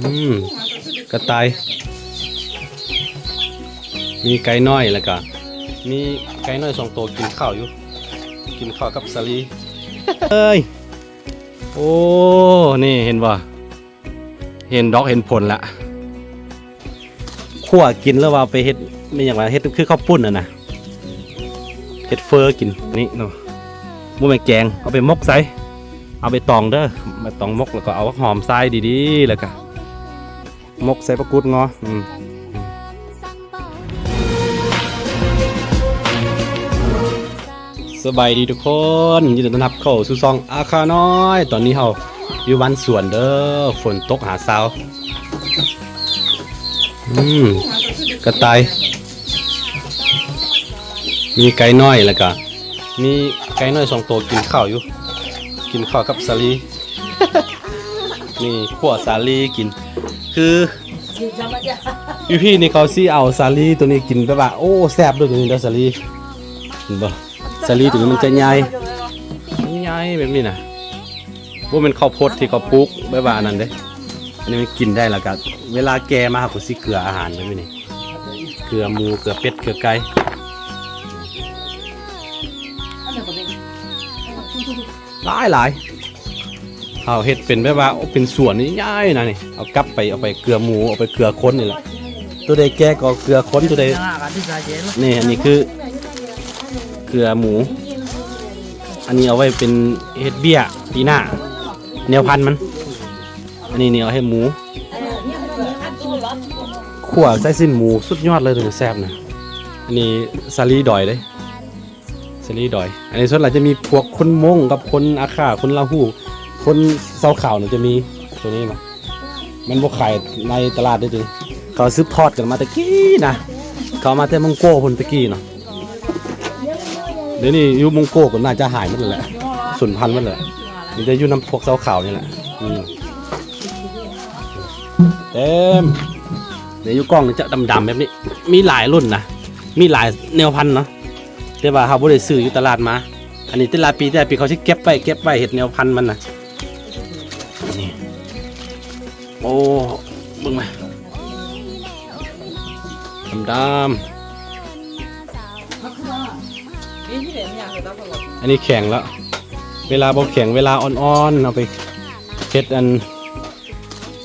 อืมกระต่ายมีไก่น้อยแล้วก็มีไก่น้อย2 ตัวกินข้าวอยู่กินข้าวกับสาลีเอ้ยโอ้นี่เห็นบ่เห็นดอกเห็นผลละขั่วกินแล้วว่าไปเฮ็ดไม่อย่างไรเฮ็ดคือข้าวปุ้นนะเฮ็ดเฟอกินนี่เนาะบ่แม่นแกงเอาไปมกใส่เอาไปตองเด้อมาตองมกแล้วก็เอาหอมทรายดีๆแล้วก็มกใส่ประกุดงอสบายดีทุกคนยินดีต้อนรับเข้าสู่ซองอาคาน้อยตอนนี้เราอยู่บ้านสวนเด้อฝนตกหาเช้ากระต่ายมีไก่น้อยแล้วก็มีไก่น้อย2 ตัวกินข้าวอยู่กินข้าวกับสาลี นี่ขั่วสาลีกินคือพี่นี่เขาซี่เอาสาลีตัวนี้กินแบบว่าโอ้แซ่บด้วยตัวนี้เด้อสาลีเห็นบ่สาลีตัวนี้มันจะใหญ่แบบนี้นะว่าเป็นข้าวโพดที่เขาปลูกแบบว่านั่นเด้อันนี้มันกินได้แล้วก็เวลาแกมาเขาสิเกลืออาหารแบบนี้เกลือหมูเกลือเป็ดเกลือไก่หลายเอาเห็ดเป็นแบบว่าเป็นส่วนนี้ย่ายนะนี่เอากลับไปเอาไปเกลือหมูเอาไปเกลือค้นนี่แหละตัวใดแกก็เกลือค้นตัวใดนี่อันนี้คือเกลือหมูอันนี้เอาไว้เป็นเห็ดเบี้ยปีหน้าแนวพันธุ์มันอันนี้เนี่ยเอาให้หมูขั่วไส้สิ้นหมูสุดยอดเลยตัวแซ่บนะอันนี้ซาลีดอยเลยซาลีดอยอันนี้ส่วนใหญ่จะมีพวกคนมงกับคนอาขาคนลาหูคนเสาข่าวเนี่ยจะมีตัวนี้มามันบกขายในตลาดได้จริงเขาซื้อทอดกันมาตะกี้นะเขามาแต่มงโก้คนตะกี้เนาะเดี๋ยวนี้ยูมงโก้ก็น่าจะหายหมดเลยแหละสูญพันธุ์หมดเลยมันจะอยู่น้ำพวกเสาข่าวนี่แหละเต็มเดี๋ยวยูกล้องจะดำๆแบบนี้มีหลายรุ่นนะมีหลายแนวพันธุ์เนาะแต่ว่าเขาบ่ได้ซื้ออยู่ตลาดมาอันนี้แต่ละปีเขาจะเก็บไว้เห็ดแนวพันธุ์มันนะนี่โอ้บึ้งมาดำอันนี้แข็งแล้วเวลาบ่แข็งเวลาอ่อนๆเอาไปเฮ็ดอัน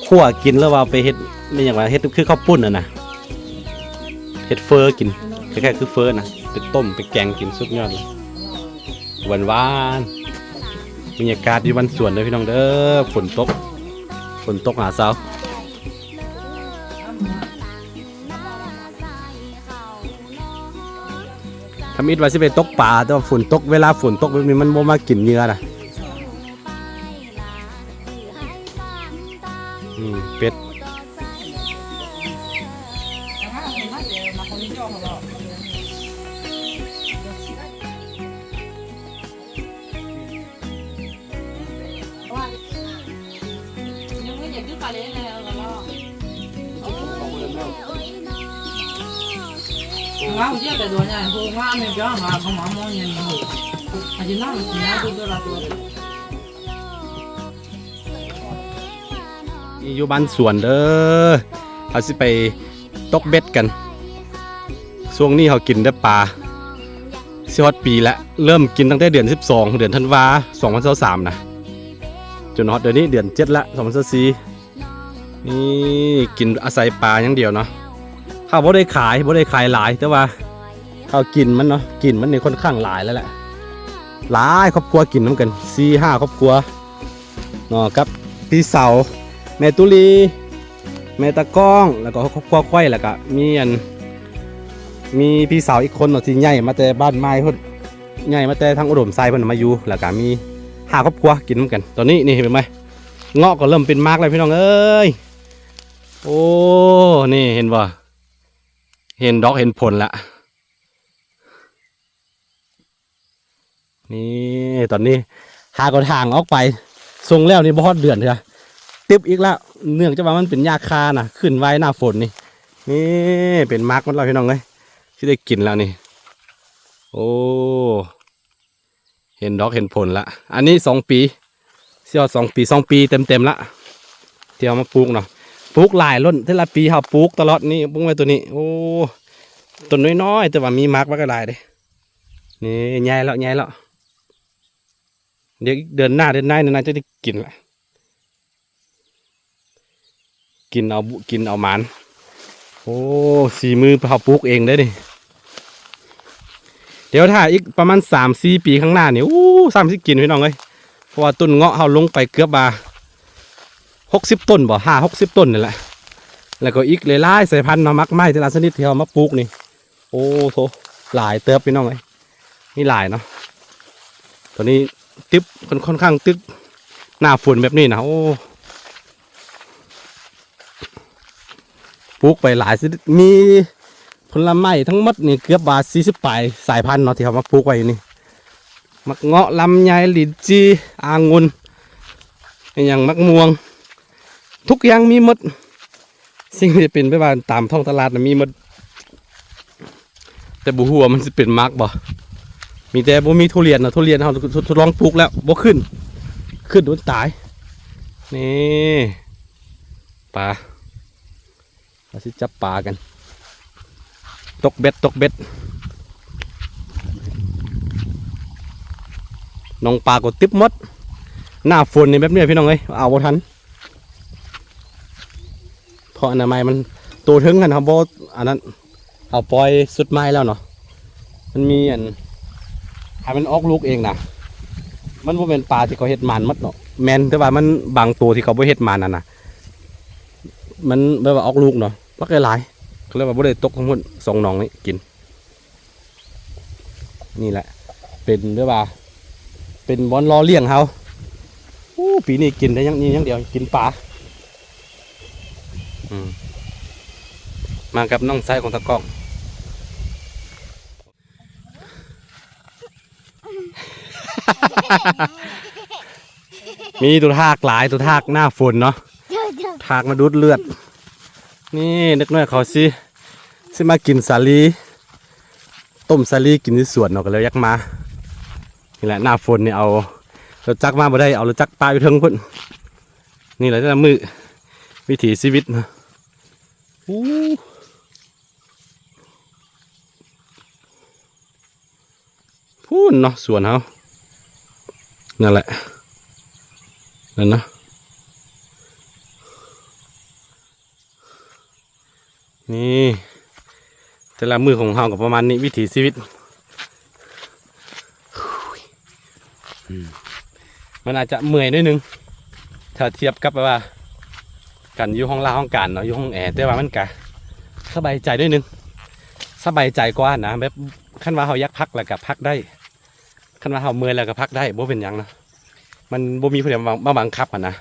ขั่วกินแล้วว่าไปเฮ็ดไม่อย่างไรเฮ็ดคือข้าวปุ้นนะเฮ็ดเฟอกินคล้ายๆคือเฟอนะไปต้มไปแกงกินสุดยอดเลยหวานบรรยากาศอยู่บ้านสวนเลยพี่น้องเด้อฝนตกหาเช้าทำอิดว่าสิไปตกป่าแต่ว่าฝนตกเวลาฝนตกแบบนี้มันโมมากินเนื้อนะเป็ดว่าผมเชื่อแต่ตัวใหญ่พวกว่าไม่เยอะมาเขาหมอมองอย่างนี้อาจจะน่ามันน่าดูตัวละตัวอยู่บ้านสวนเด้อเขาสิไปตกเบ็ดกันช่วงนี้เขากินได้ปลาสิฮอดปีแล้วเริ่มกินตั้งแต่เดือน12เดือนธันวา2023นะจนฮอดเดือนนี้เดือน7ละ2024นี่กินอาศัยปลาอย่างเดียวเนาะเขาบ่ได้ขายหลายแต่ว่าเขากินมันเนาะกินมันนี่ค่อนข้างหลายแล้วแหละหลายครอบครัวกินน้ำกัน4-5ครอบครัวเนาะกับพี่เสาแม่ตุลีแม่ตะก้องแล้วก็ครอบครัวควายแล้วก็มีพี่สาวอีกคนเนาะที่ใหญ่มาแต่บ้านไม้เพิ่นใหญ่มาแต่ทางอุดมไซเพิ่นมาอยู่แล้วก็มี5ครอบครัวกินน้ำกันตอนนี้นี่เห็นไหมเงาะก็เริ่มเป็นมากแล้วพี่น้องเอ้ยโอ้นี่เห็นบ่เห็นดอกเห็นผลละนี่ตอนนี้หากระถางออกไปทรงแล้วนี่บ่ฮอดเดือนเถอะติ๊บอีกแล้วเนื่องจากว่ามันเป็นหญ้าคานะขึ้นไว้หน้าฝนนี่เป็นมาร์กมันแล้วพี่น้องเลยที่ได้กินแล้วนี่โอ้เห็นดอกเห็นผลละอันนี้2 ปีเสี้ยว2 ปีเต็มละที่เอามาปลูกเนาะ ปลูกหลายล้นแต่ละปีเขาปลูกตลอดนี่ปลูกไว้ตัวนี้โอ้ต้นน้อยๆแต่ว่ามีมักว่าก็หลายเด้นี่ใหญ่แล้วเดี๋ยวเดือนหน้าน่าจะได้กินละกินเอาหมานโอ้สีมือเขาปลูกเองได้ดิเดี๋ยวถ้าอีกประมาณ3-4 ปีข้างหน้านี่30กินพี่น้องเลยเพราะว่าต้นเงาะเขาลงไปเกือบมา60 ต้นบ่50-60 ต้นนี่แหละแล้วก็อีกหลายๆสายพันธุ์มามักไม้แต่ละชนิดที่เขามาปลูกนี่โอ้โถหลายเติบพี่น้องเลยนี่หลายเนาะตอนนี้ตึ๊บค่อนข้างตึ๊บหน้าฝนแบบนี้นะโอ้ปลูกไปหลายชนิดมีผลไม้ทั้งหมดนี่เกือบบา40 ปลายสายพันธุ์เนาะที่เขามาปลูกไว้นี่มักเงาะลำไยลิ้นจี่องุ่นอย่างมักม่วงทุกอย่างมีหมดสิ่งที่เป็นไปบ้านตามท้องตลาดนะมีหมดแต่บุหัวมันจะเป็นมักบ่มีแต่บ่มีทุเรียนนะทุเรียนเขาทดลองปลูกแล้วบ่ขึ้นโดนตายนี่ปลาเราสิจับปลากันตกเบ็ดน้องปลาก็ติ๊บมดหน้าฝนนี่แบบนี้พี่น้องเอ้ยเอาบ่ทันเพราะอนามัยมันโตถึงกันครับบ่อันนั้นเอาปล่อยสุดไม้แล้วเนาะมันมีให้มันออกลูกเองนะมันบ่เป็นปลาที่เขาเฮ็ดมันมัดเนาะแม่นแต่ว่ามันบางตัวที่เขาบ่เฮ็ดมันนั่นน่ะมันแบบว่าออกลูกเนาะปักหลายก็เลยว่าบ่ได้ตกทั้งหมด2หนองนี้กินนี่แหละเป็นแบบว่าเป็นบอลล้อเลี้ยงเขาปีนี้กินได้ยังเดียวกินปลามากับน้องไส้ของตะกล้อง มีตัวทากหลายตัวทากหน้าฝนเนาะทากมาดูดเลือดนี่นึกน้อยเขาสิมากินสาลีต้มสาลีกินที่สวนเนาะก็เลยยักมานี่แหละหน้าฝนเนี่ยเอารถจักรมาบ่ได้เอารถจักรปลาอยู่เทิงพุ่นนี่แหละแต่ละมือวิถีชีวิตนะพูนเนาะสวนเขานั่นแหละนั่นนะนี่แต่ละมือของเขากับประมาณนี้วิถีชีวิตมันอาจจะเมื่อยนิดนึงถ้าเทียบกับว่ากันอยู่ห้องลาห้องการเนาะอยู่ห้องแอร์แต่ว่ามันกะสบายใจด้วยนึงสบายใจกว่านะแบบขั้นว่าเขายักพักแล้วกับพักได้ขั้นว่าเขาเมื่อยแล้วก็พักได้บ่เป็นยังนะมันบ่มีผู้ใดมาบังคับอ่ะนะ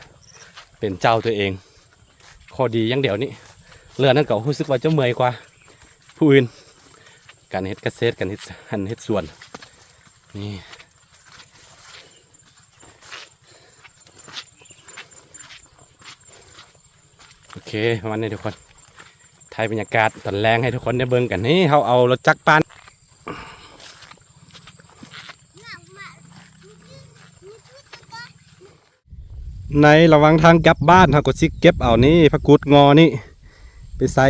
เป็นเจ้าตัวเองข้อดีอย่างเดียวนี้เรื่องนั้นก็รู้สึกว่าจะเมื่อยกว่าผู้อื่นการเฮ็ดเกษตรการเฮ็ดสวนนี่โอเควันนี้ทุกคนถ่ายบรรยากาศตอนแรงให้ทุกคนได้เบิ่งกันนี่เขาเอารถจักรปานในระหว่างทางกลับบ้านเขาก็ซิเก็บเอานี่ผักกูดงอนี่ไปใส่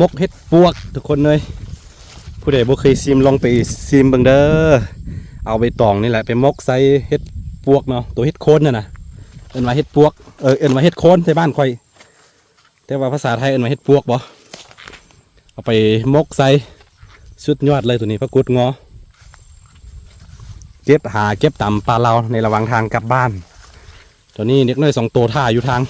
มกเห็ดปวกทุกคนเลยผู้ใดบ่เคยซิมลองไปซิมเบิ่งเด้อเอาใบตองนี่แหละไปมกใส่เห็ดปวกเนาะตัวเห็ดโคนน่ะนะเอิ้นว่าเห็ดปวกเอิ้นว่าเห็ดโคนในบ้านค่อยแต่ว่าภาษาไทยเอิ้นว่าเห็ดปวกบ่เอาไปมกใส่สุดยอดเลยตัวนี้ผักกูดงอเก็บตำปลาเราในระหว่างทางกลับบ้านตัวนี้เด็กน้อย2 ตัวท่าอยู่ทาง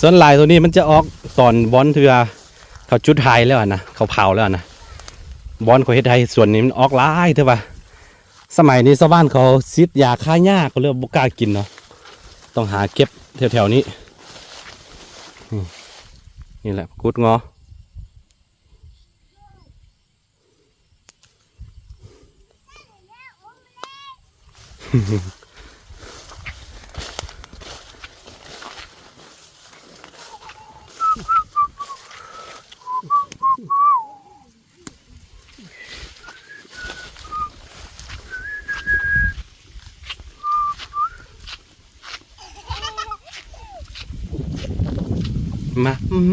ส่วนลายตัวนี้มันจะออกตอนบอนเถื่อเขาจุดไฮแล้วนะเขาเผาแล้วนะบอนเขาเฮ็ดไฮส่วนนี้มันออกลายเถอะป่ะสมัยนี้ชาวบ้านเขาซิดยาฆ่าหญ้าเขาเรียกบุกล้ากินเนาะต้องหาเก็บแถวๆนี้ นี่แหละกุดงอ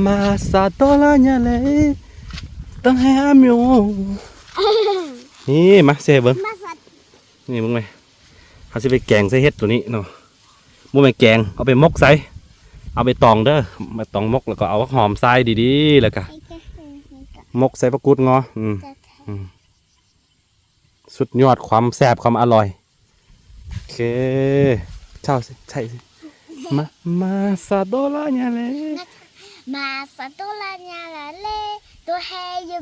มาซาโตลาญาเลต้องให้อามิโอนี่มาเซเบิ้งนี่มึงไหมเขาจะไปแกงใส่เห็ดตัวนี้เนาะมึงไปแกงเอาไปมกใส่เอาไปตองเด้อมาตองมกแล้วก็เอาหอมใส่ดีๆแล้วก็มกใส่ปลากุดงอสุดยอดความแซ่บความอร่อยโอเคเช่าสิใช่สิมาซาโตลาญาเล Ma fatolanya la le to hey you